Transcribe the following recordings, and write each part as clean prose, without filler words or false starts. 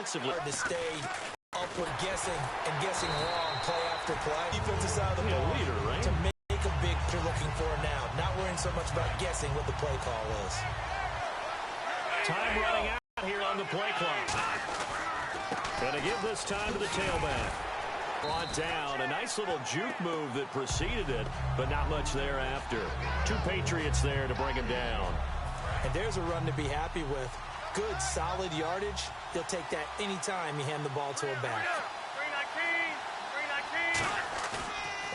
defensively. Hard to stay up with guessing and guessing wrong play after play. Defensive side of the ball. Leader, right? To make a big you're looking for now. Not worrying so much about guessing what the play call is. Time running out here on the play clock. Going to give this time to the tailback. Brought down. A nice little juke move that preceded it, but not much thereafter. 2 Patriots there to bring him down. And there's a run to be happy with. Good, solid yardage. He'll take that anytime you hand the ball to a back.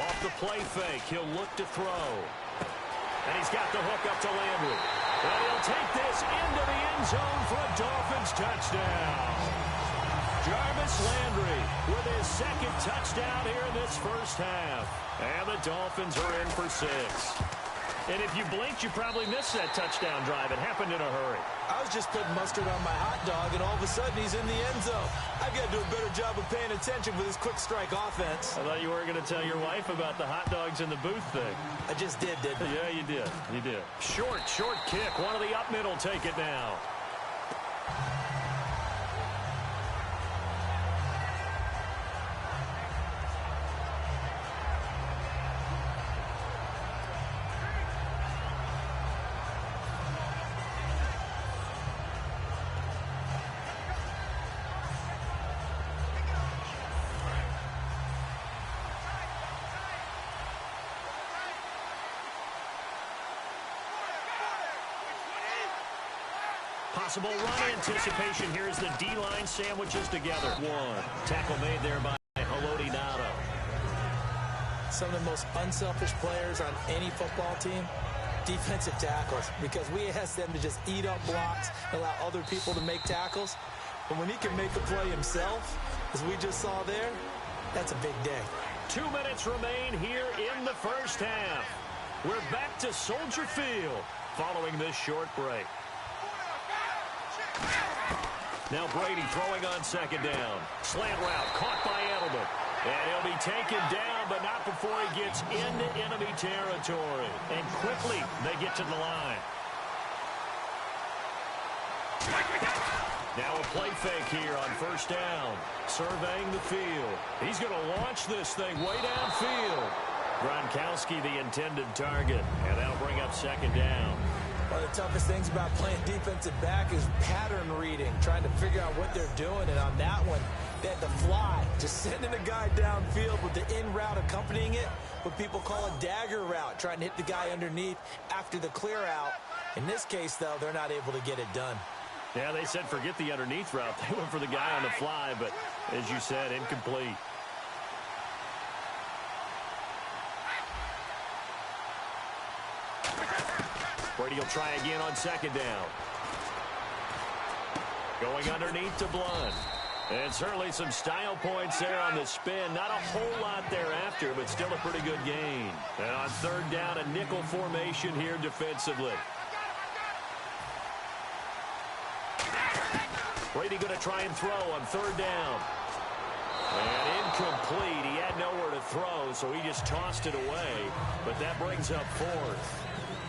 Off the play fake, he'll look to throw. And he's got the hook up to Landry. And he'll take this into the end zone for a Dolphins touchdown. Jarvis Landry with his second touchdown here in this first half. And the Dolphins are in for 6. And if you blinked, you probably missed that touchdown drive. It happened in a hurry. I was just putting mustard on my hot dog, and all of a sudden he's in the end zone. I've got to do a better job of paying attention with this quick strike offense. I thought you were going to tell your wife about the hot dogs in the booth thing. I just did, didn't I? Yeah, you did. You did. Short kick. One of the up middle take it now. Possible run anticipation here as the D-line sandwiches together. 1. Tackle made there by Haloti Ngata. Some of the most unselfish players on any football team, defensive tackles, because we ask them to just eat up blocks, allow other people to make tackles. But when he can make a play himself, as we just saw there, that's a big day. 2 minutes remain here in the first half. We're back to Soldier Field following this short break. Now Brady throwing on second down. Slant route caught by Edelman. And he'll be taken down, but not before he gets into enemy territory. And quickly they get to the line. Now a play fake here on first down. Surveying the field. He's going to launch this thing way downfield. Gronkowski the intended target. And that'll bring up second down. One of the toughest things about playing defensive back is pattern reading, trying to figure out what they're doing. And on that one, they had to fly, just sending a guy downfield with the in route accompanying it, what people call a dagger route, trying to hit the guy underneath after the clear out. In this case, though, they're not able to get it done. Yeah, they said forget the underneath route. They went for the guy on the fly, but as you said, incomplete. Brady will try again on second down. Going underneath to Blunt. And certainly some style points there on the spin. Not a whole lot thereafter, but still a pretty good gain. And on third down, a nickel formation here defensively. Brady going to try and throw on third down. And incomplete. He had nowhere to throw, so he just tossed it away. But that brings up fourth.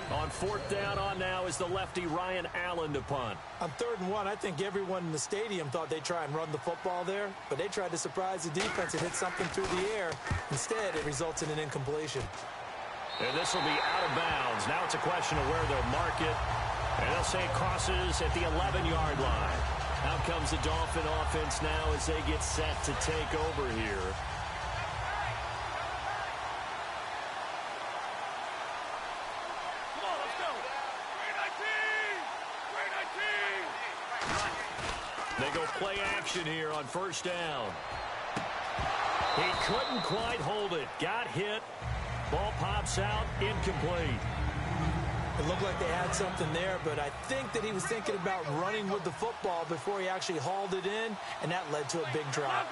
On fourth down on now is the lefty Ryan Allen to punt. On 3rd and 1, I think everyone in the stadium thought they'd try and run the football there, but they tried to surprise the defense and hit something through the air. Instead, it results in an incompletion. And this will be out of bounds. Now it's a question of where they'll mark it. And they'll say it crosses at the 11-yard line. Out comes the Dolphin offense now as they get set to take over here. They go play action here on first down. He couldn't quite hold it. Got hit. Ball pops out. Incomplete. It looked like they had something there, but I think that he was thinking about running with the football before he actually hauled it in, and that led to a big drop.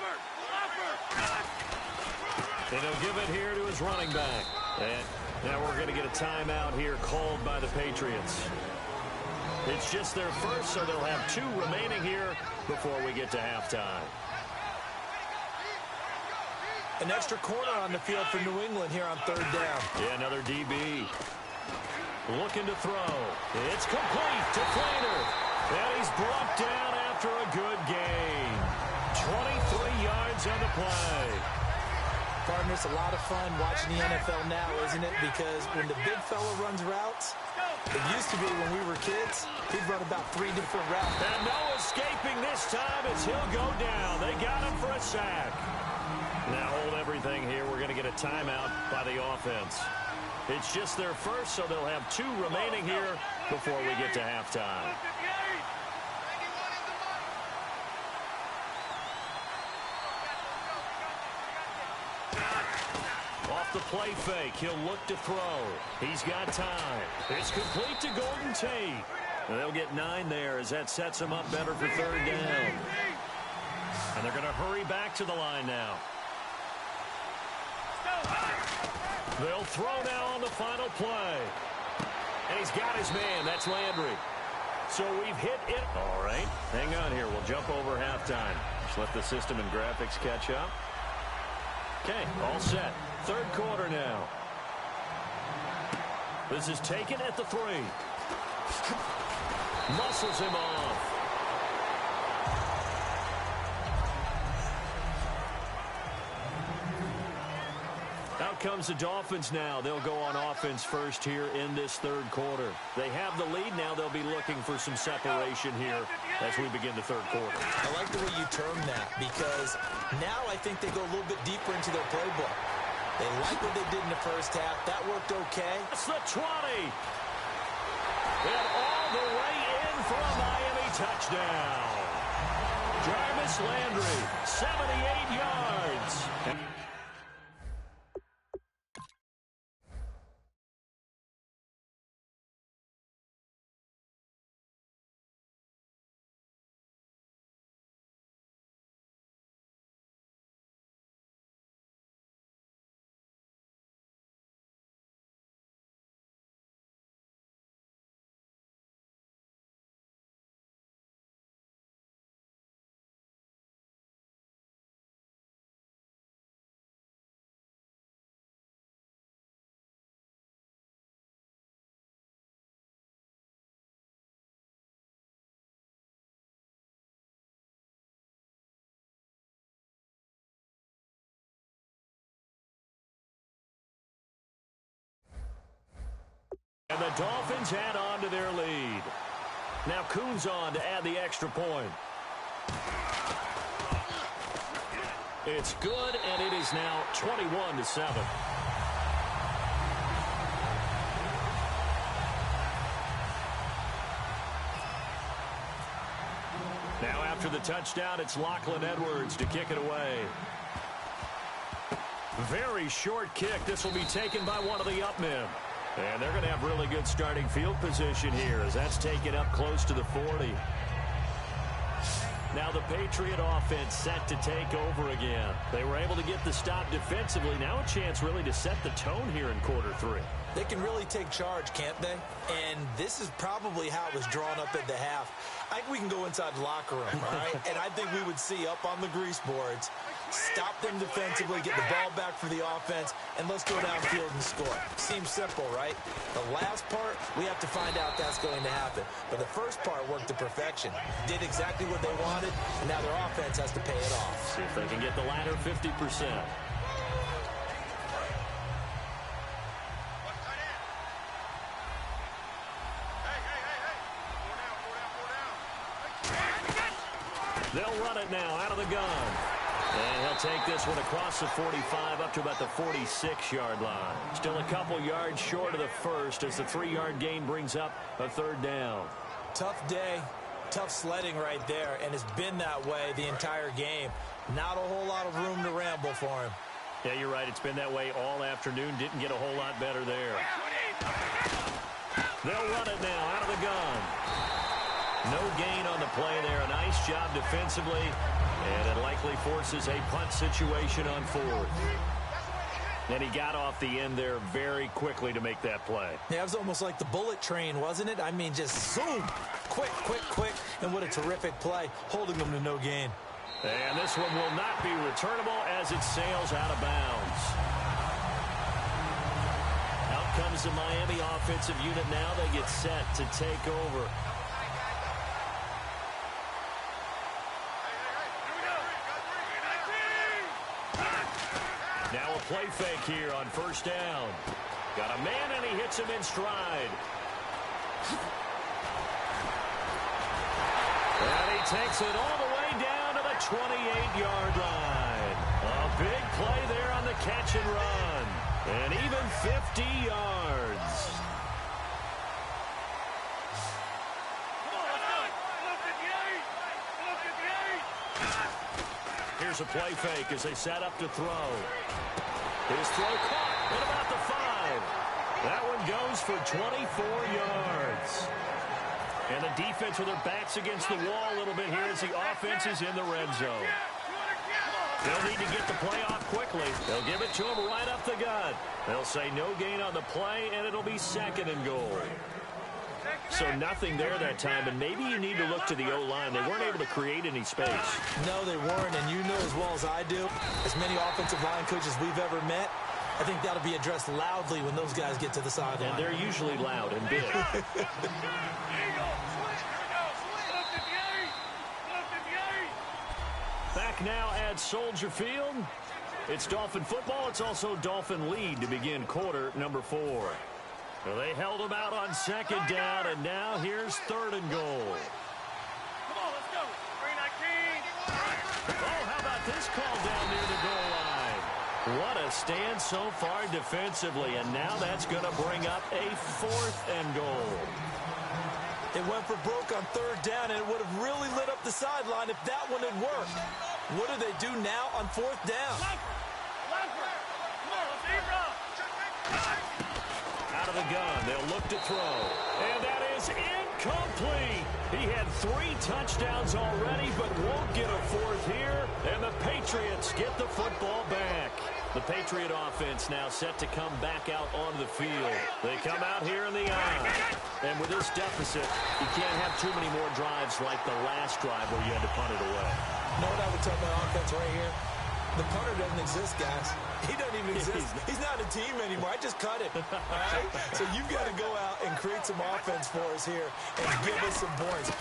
And he'll give it here to his running back. And now we're going to get a timeout here called by the Patriots. It's just their first, so they'll have 2 remaining here before we get to halftime. An extra corner on the field for New England here on 3rd down. Yeah, another DB. Looking to throw. It's complete to Flater. And he's brought down after a good gain. play. Partner, it's a lot of fun watching the NFL now, isn't it? Because when the big fella runs routes, it used to be when we were kids, he'd run about 3 different routes. And no escaping this time as he'll go down. They got him for a sack. Now hold everything here. We're going to get a timeout by the offense. It's just their first, so they'll have 2 remaining here before we get to halftime. Off the play fake, he'll look to throw. He's got time. It's complete to Golden Tate. And they'll get 9 there as that sets them up better for 3rd down. And they're going to hurry back to the line now. They'll throw now on the final play. And he's got his man. That's Landry. So we've hit it. All right, hang on here. We'll jump over halftime. Just let the system and graphics catch up. Okay, all set. 3rd quarter now. This is taken at the 3. Muscles him off. Out comes the Dolphins now. They'll go on offense first here in this 3rd quarter. They have the lead now. They'll be looking for some separation here as we begin the 3rd quarter. I like the way you term that because now I think they go a little bit deeper into their playbook. They like what they did in the first half. That worked okay. That's the 20. And all the way in for a Miami touchdown. Jarvis Landry, 78 yards. And the Dolphins add on to their lead. Now Kuhn's on to add the extra point. It's good, and it is now 21-7. Now after the touchdown, it's Lachlan Edwards to kick it away. Very short kick. This will be taken by one of the up men. And they're going to have really good starting field position here as that's taken up close to the 40. Now the Patriot offense set to take over again. They were able to get the stop defensively. Now a chance really to set the tone here in quarter 3. They can really take charge, can't they? And this is probably how it was drawn up at the half. I think we can go inside the locker room, all right? And I think we would see up on the grease boards, stop them defensively, get the ball back for the offense, and let's go downfield and score. Seems simple, right? The last part, we have to find out that's going to happen. But the first part worked to perfection. Did exactly what they wanted, and now their offense has to pay it off. See if they can get the latter 50%. They'll run it now out of the gun. And he'll take this one across the 45 up to about the 46-yard line. Still a couple yards short of the first as the 3-yard gain brings up a 3rd down. Tough day, tough sledding right there, and it's been that way the entire game. Not a whole lot of room to ramble for him. Yeah, you're right. It's been that way all afternoon. Didn't get a whole lot better there. They'll run it now out of the gun. No gain on the play there. A nice job defensively. And it likely forces a punt situation on 4th. And he got off the end there very quickly to make that play. Yeah, it was almost like the bullet train, wasn't it? I mean, just zoom. Quick, quick, quick. And what a terrific play, holding them to no gain. And this one will not be returnable as it sails out of bounds. Out comes the Miami offensive unit now. They get set to take over. play fake here on first down. Got a man, and he hits him in stride. And he takes it all the way down to the 28-yard line. A big play there on the catch and run. And even 50 yards. Here's a play fake as they set up to throw. His throw caught at about the 5. That one goes for 24 yards. And the defense with their backs against the wall a little bit here as the offense is in the red zone. They'll need to get the play off quickly. They'll give it to him right up the gut. They'll say no gain on the play, and it'll be 2nd and goal. So nothing there that time, and maybe you need to look to the O-line. They weren't able to create any space. No, they weren't, and you know as well as I do, as many offensive line coaches we've ever met, I think that'll be addressed loudly when those guys get to the sideline. And they're usually loud and big. Back now at Soldier Field. It's Dolphin football. It's also Dolphin lead to begin quarter number 4. Well, they held them out on 2nd down, and now here's 3rd and goal. Come on, let's go. 319. Oh, how about this call down near the goal line? What a stand so far defensively, and now that's going to bring up a 4th and goal. It went for broke on 3rd down, and it would have really lit up the sideline if that one had worked. What do they do now on 4th down? Out of the gun, they'll look to throw. And that is incomplete. He had 3 touchdowns already, but won't get a 4th here. And the Patriots get the football back. The Patriot offense now set to come back out onto the field. They come out here in the eye. And with this deficit, you can't have too many more drives like the last drive where you had to punt it away. You know what I would tell my offense right here? The punter doesn't exist, guys. He doesn't even exist. He's not a team anymore. I just cut it. All right? So you've got to go out and create some offense for us here and give us some points.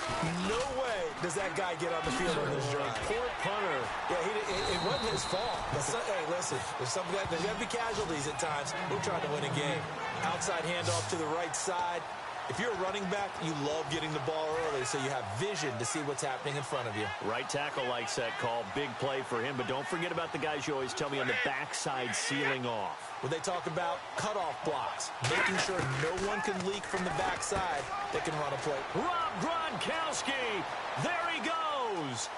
No way does that guy get on the field on this drive. Poor punter. Yeah, it wasn't his fault. But hey, listen, there's got to be casualties at times. We're trying to win a game. Outside handoff to the right side. If you're a running back, you love getting the ball early so you have vision to see what's happening in front of you. Right tackle likes that call. Big play for him. But don't forget about the guys you always tell me on the backside sealing off. When they talk about cutoff blocks, making sure no one can leak from the backside that can run a play. Rob Gronkowski. There he goes.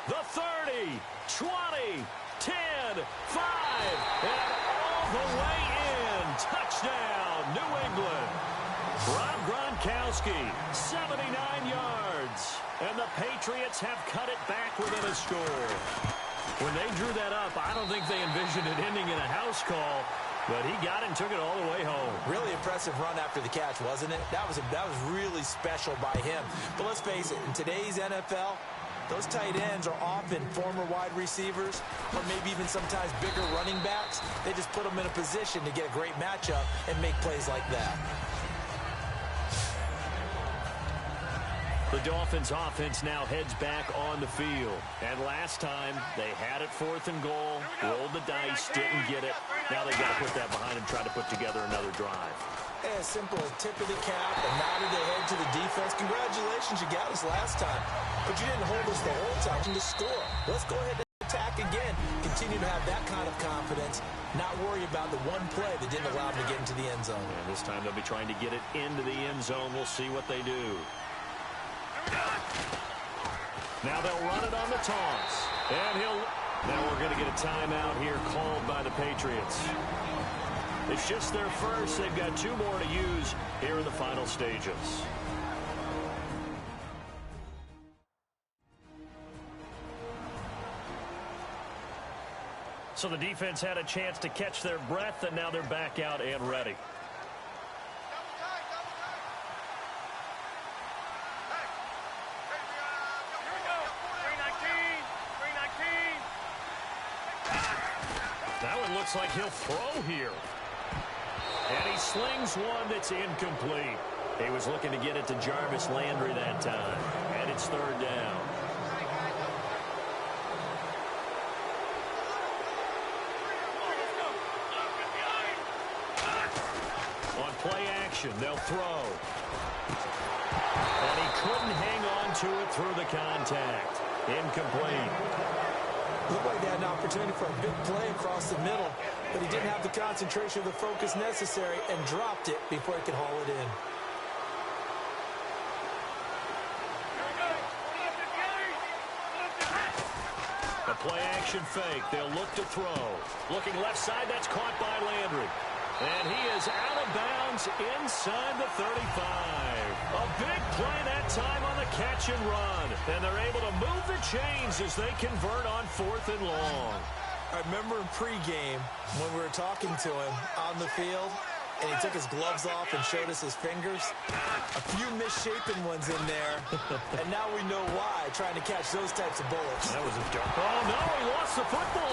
The 30, 20, 10, 5, and all the way in. Touchdown, New England. Rob Gronkowski, 79 yards. And the Patriots have cut it back within a score. When they drew that up, I don't think they envisioned it ending in a house call, but he got it and took it all the way home. Really impressive run after the catch, wasn't it? That was really special by him. But let's face it, in today's NFL, those tight ends are often former wide receivers or maybe even sometimes bigger running backs. They just put them in a position to get a great matchup and make plays like that. The Dolphins offense now heads back on the field. And last time, they had it 4th and goal, rolled the dice, didn't get it. Now they got to put that behind and try to put together another drive. As simple as tip of the cap, a nod of the head to the defense. Congratulations, you got us last time. But you didn't hold us the whole time to score. Let's go ahead and attack again. Continue to have that kind of confidence. Not worry about the one play that didn't allow them to get into the end zone. And this time they'll be trying to get it into the end zone. We'll see what they do. Now they'll run it on the toss. And now we're going to get a timeout here called by the Patriots. It's just their first. They've got 2 more to use here in the final stages. So the defense had a chance to catch their breath, and now they're back out and ready. That one looks like he'll throw here. And he slings one that's incomplete. He was looking to get it to Jarvis Landry that time. And it's 3rd down. action. They'll throw. And he couldn't hang on to it through the contact. Incomplete. Looked like they had an opportunity for a big play across the middle, but he didn't have the concentration or the focus necessary and dropped it before he could haul it in. A play-action fake. They'll look to throw. Looking left side, that's caught by Landry. And he is out of bounds inside the 35. A big play that time on the catch and run. And they're able to move the chains as they convert on 4th and long. I remember in pregame when we were talking to him on the field, and he took his gloves off and showed us his fingers. A few misshapen ones in there, and now we know why, trying to catch those types of bullets. That was a dart. Oh, no, he lost the football